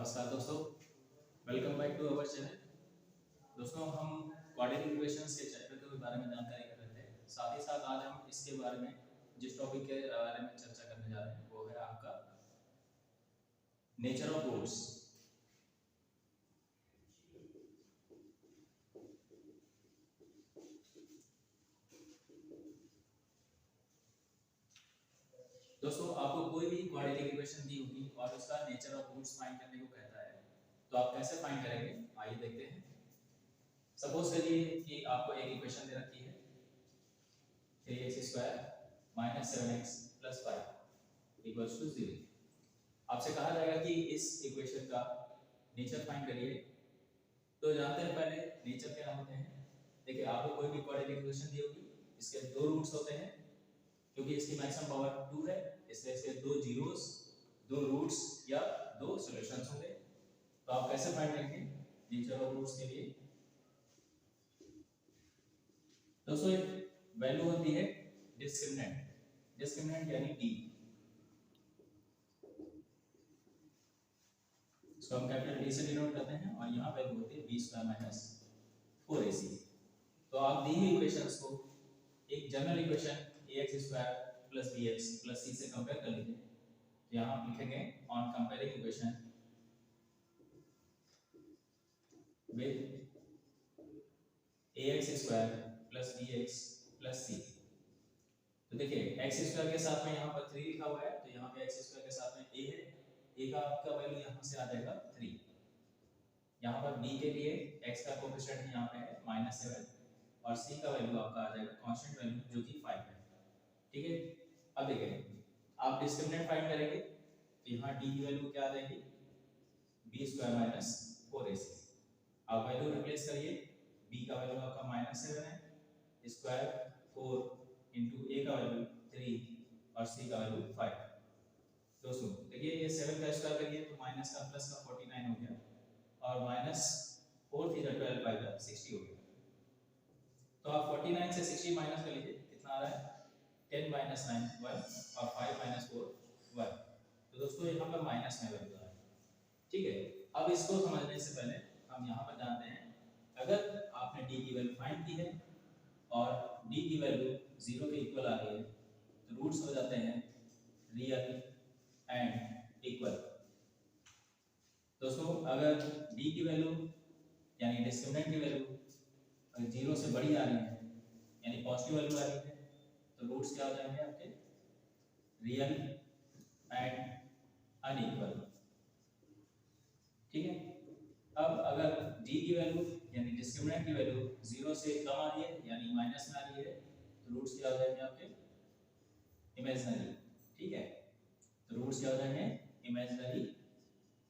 नमस्कार दोस्तों, welcome back to our channel. दोस्तों, हम क्वाड्रेटिक इक्वेशंस के चैप्टर के बारे में जानकारी कर रहे थे। साथ ही साथ आज हम इसके बारे में जिस टॉपिक के बारे में चर्चा करने जा रहे हैं वो है आपका नेचर ऑफ रूट्स। दोस्तों, आपको कोई भी क्वाड्रेटिक इक्वेशन दी होगी और उसका नेचर ऑफ रूट्स फाइंड करने को कहता है, तो आप कैसे फाइंड करेंगे आइए देखते हैं। सपोज करिए कि आपको एक इक्वेशन दे रखी है 3x² - 7x + 5 = 0। आपसे कहा जाएगा कि इस इक्वेशन का नेचर फाइंड करिए। तो जानते हैं पहले नेचर क्या होते हैं। देखिए, आपको कोई भी क्वाड्रेटिक इक्वेशन दी होगी, इसके दो रूट्स होते हैं। क्योंकि इसकी मैक्सिमम पावर 2 है, इसलिए इसके दो जीरोस, दो रूट्स या दो सॉल्यूशंस होंगे। तो आप कैसे फाइंड करेंगे नेचर ऑफ रूट्स के लिए? दोस्तों, एक वैल्यू होती है डिस्क्रिमिनेंट यानी डी। इसको हम कैपिटल डी से डिनोट करते हैं और यहाँ वैल्यू होती है b² - 4ac। तो आप दी हुई इक्वेशंस को एक general equation ax² + bx + c से कंपेयर कर लीजिए। तो यहाँ आप लिखेंगे on comparing equation with ax² + bx + c। तो देखिए, x² के साथ में यहाँ पर 3 लिखा हुआ है, तो यहाँ पे x² के साथ में a है। a का आपका वैल्यू यहाँ से आ जाएगा 3। यहाँ पर b के लिए x का कोएफिशिएंट यहाँ पे है -7 और c का वैल्यू आपका आ जाएगा कांस्टेंट वैल्यू जो कि 5 है। ठीक है, अब देखिए आप डिस्क्रिमिनेंट फाइंड करेंगे तो यहाँ d की वैल्यू क्या आ जाएगी b² - 4ac। आप वैल्यू रिप्लेस करिए, b का वैल्यू आपका -7 है, स्क्वायर 4 इंटू a का वैल्यू 3 और c का वैल्यू 5। दोस्तों देखिए, ये 7 का स्क्वायर करिए तो माइनस का प्लस का 49 हो गया और -4 3 12 5 60 हो गया। तो आप 49 से 60 माइनस कर लीजिए, कितना आ रहा है 10 - 9 1 और 5 - 4 1। तो दोस्तों यहाँ पर माइनस में वैल्यू आ रहा है। ठीक है, अब इसको समझने से पहले हम यहाँ पर जानते हैं, अगर आपने d की वैल्यू फाइंड की है और d की वैल्यू 0 के इक्वल आ रही है तो रूट्स हो जाते हैं रियल एंड इक्वल। दोस्तों, अगर d की वैल्यू यानी डिस्क्रिमिनेंट की वैल्यू अगर 0 से बड़ी आ रही है यानी पॉजिटिव वैल्यू आ रही है तो रूट्स क्या हो जाएंगे आपके रियल एंड अनइक्वल। ठीक है, अब अगर d की वैल्यू यानी डिस्क्रिमिनेंट की वैल्यू 0 से कम आ रही है यानी माइनस में आ रही है तो रूट्स क्या हो जाएंगे आपके इमेजिनरी। ठीक है, तो रूट्स क्या हो जाएंगे इमेजिनरी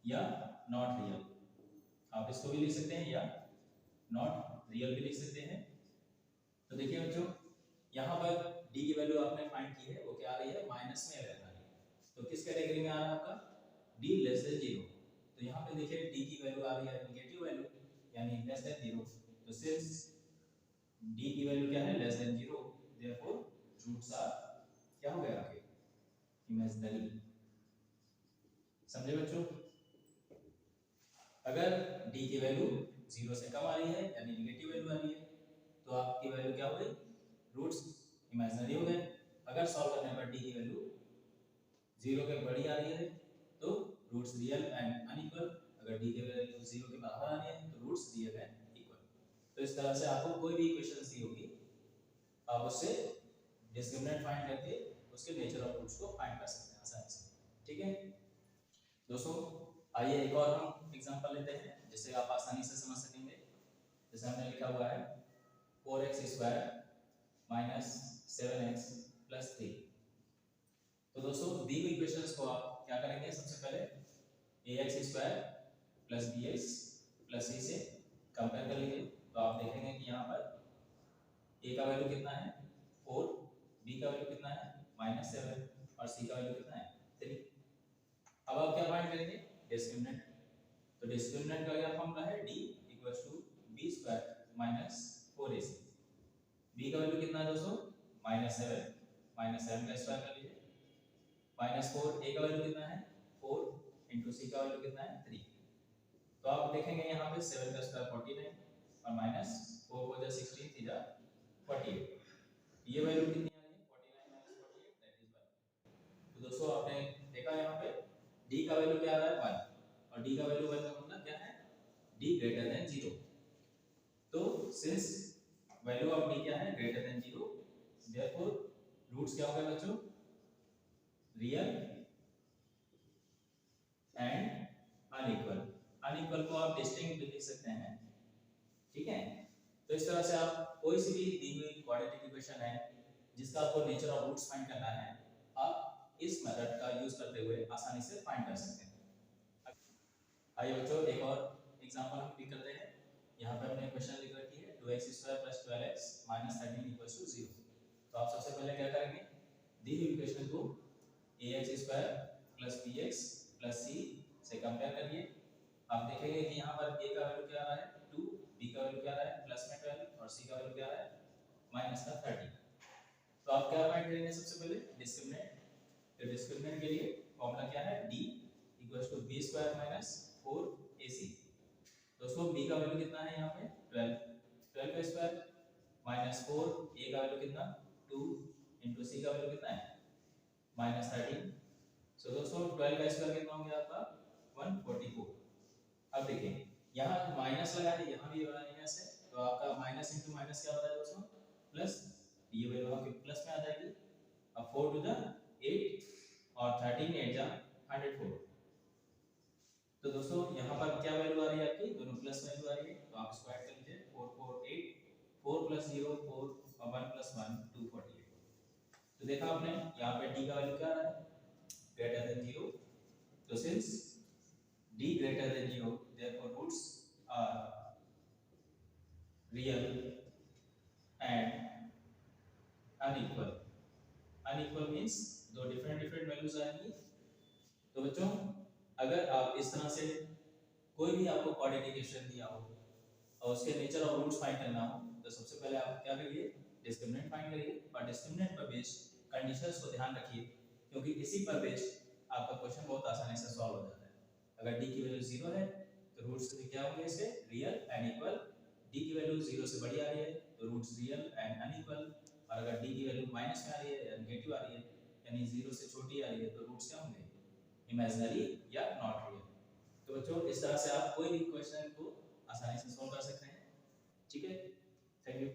या नॉट रियल। आप इसको भी लिख सकते हैं या नॉट रियल भी लिख सकते हैं। तो देखिए बच्चों, यहाँ पर d की वैल्यू आपने फाइंड की है, वो क्या आ रही है माइनस में आ रही है। तो किस कैटेगरी में आ रहा है आपका d <0। तो यहाँ पे देखिए d की वैल्यू आ रही है नेगेटिव वैल्यू यानी <0। तो सिंस d की वैल्यू क्या है <0, देयरफॉर रूट्स आर क्या हो गया आपके इमेजिनरी। समझे बच्चों? अगर d की वैल्यू 0 से कम आ रही है यानी नेगेटिव वैल्यू आ रही है तो आपकी वैल्यू क्या हो गई रूट्स इमेजिनरी हो गए। अगर सॉल्व करने पर d की वैल्यू 0 के बड़ी आ रही है तो रूट्स रियल एंड अनइक्वल। अगर d की वैल्यू 0 के बराबर आ रही है तो रूट्स रियल एंड इक्वल। तो इस तरह से आपको कोई भी इक्वेशन दी होगी आप उससे डिस्क्रिमिनेंट फाइंड करके उसके नेचर ऑफ रूट्स को फाइंड कर सकते हैं आसानी से। ठीक है दोस्तों, आइए एक और हम एग्जांपल लेते हैं जिससे आप आसानी से समझ सकेंगे। जैसे हमने लिखा हुआ है 4x² - 7x + 3। तो दोस्तों दी हुई इक्वेशंस को आप क्या करेंगे, सबसे पहले ax² + bx + c से कंपेयर कर लेंगे। तो आप देखेंगे कि यहाँ पर a का वैल्यू कितना है 4, b का वैल्यू कितना है -7 और c का वैल्यू कितना है 3। अब आप क्या फाइंड करेंगे डिस्क्रिमिनेंट। तो डिस्क्रिमिनेंट का क्या फॉर्मूला है d = b² - 4ac। b का वैल्यू कितना है दोस्तों -7 -7 का स्क्वायर कर लीजिए -4। a का वैल्यू कितना है 4 इंटू c का वैल्यू कितना है 3। तो आप देखेंगे यहाँ पे 7 का स्क्वायर 49 और माइनस 4 को 16 थीटा 48, ये वैल्यू कितनी आ रही है 49 माइनस 48 दैट इज 1। तो दोस्तों आपने देखा यहाँ पे d का वैल्यू क्या आ रहा है 1 और d का वैल्यू 1 का मतलब क्या है d ग्रेटर देन 0। तो सिंस वैल्यू ऑफ d क्या है ग्रेटर देन 0, देयरफॉर रूट्स क्या होगा बच्चों रियल एंड अनइक्वल। अनइक्वल को आप डिस्टिंक्ट भी लिख सकते हैं, ठीक है। तो इस तरह से आप कोई सी भी दी हुई क्वाड्रेटिक इक्वेशन है जिसका आपको नेचर ऑफ रूट्स फाइंड करना है, आप इस मेथड का यूज करते हुए आसानी से फाइंड कर सकते हैं। आइए बच्चों एक और एग्जांपल हम भी करते हैं। यहाँ पे हमने क्वेश्चन लिख रखी है 2x² + 12x - 13 = 0। तो आप सबसे पहले क्या करेंगे दी हुई इक्वेशन को ax² + bx + c से कंपेयर करिए। आप देखेंगे कि यहाँ पर a का वैल्यू क्या आ रहा है 2, b का वैल्यू क्या आ रहा है +12 और c का वैल्यू क्या आ रहा है -13। तो आप क्या फाइंड करेंगे सबसे पहले डिस्क्रिमिनेंट। तो डिस्क्रिमिनेंट के लिए फॉर्मूला क्या है d = b² - 4ac। दोस्तों b का वैल्यू कितना है यहाँ पे 12 का स्क्वायर -4, a का वैल्यू कितना 2 * c का वैल्यू कितना है -13। सो दोस्तों 12 का स्क्वायर कितना हो गया आपका 144। अब देखिए यहाँ माइनस लगा है यहाँ भी लगाएंगे ऐसे, तो आपका माइनस इंटू माइनस क्या होता है दोस्तों प्लस, ये वैल्यू आपकी प्लस में आ जाएगी। अब 4 टू द 8 और 13 8 जा 104। तो दोस्तों यहाँ पर क्या वैल्यू आ रही है आपकी दोनों प्लस वैल्यू आ रही है, तो आप इसको ऐड कर लीजिए 4 4 8 4 + 0 4 और 1 + 1 248। तो देखा आपने यहाँ पे d का वैल्यू क्या आ रहा है ग्रेटर देन 0। तो since d greater than 0 therefore roots are real and unequal। unequal means दो different values आएंगी। तो बच्चों अगर आप इस तरह से कोई भी आपको कोऑर्डिनेट इक्वेशन दिया हो और उसके नेचर ऑफ रूट्स फाइंड करना हो, तो सबसे पहले आप क्या करिए डिस्क्रिमिनेंट फाइंड करिए और डिस्क्रिमिनेंट पर बेस्ड कंडीशंस को ध्यान रखिए, क्योंकि इसी पर बेस्ड आपका क्वेश्चन बहुत आसानी से सॉल्व हो जाता है। अगर d की वैल्यू 0 है तो रूट्स क्या होंगे इसके रियल एंड इक्वल। d की वैल्यू 0 से बड़ी आ रही है तो रूट्स रियल एंड अनइक्वल, और अगर d की वैल्यू माइनस में आ रही है या नेगेटिव आ रही है यानी 0 से छोटी आ रही है तो रूट्स क्या होंगे इमेजिनरी या नॉट रियल। तो बच्चों इस तरह से आप कोई भी क्वेश्चन को आसानी से सॉल्व कर सकते हैं, ठीक है। Thank you.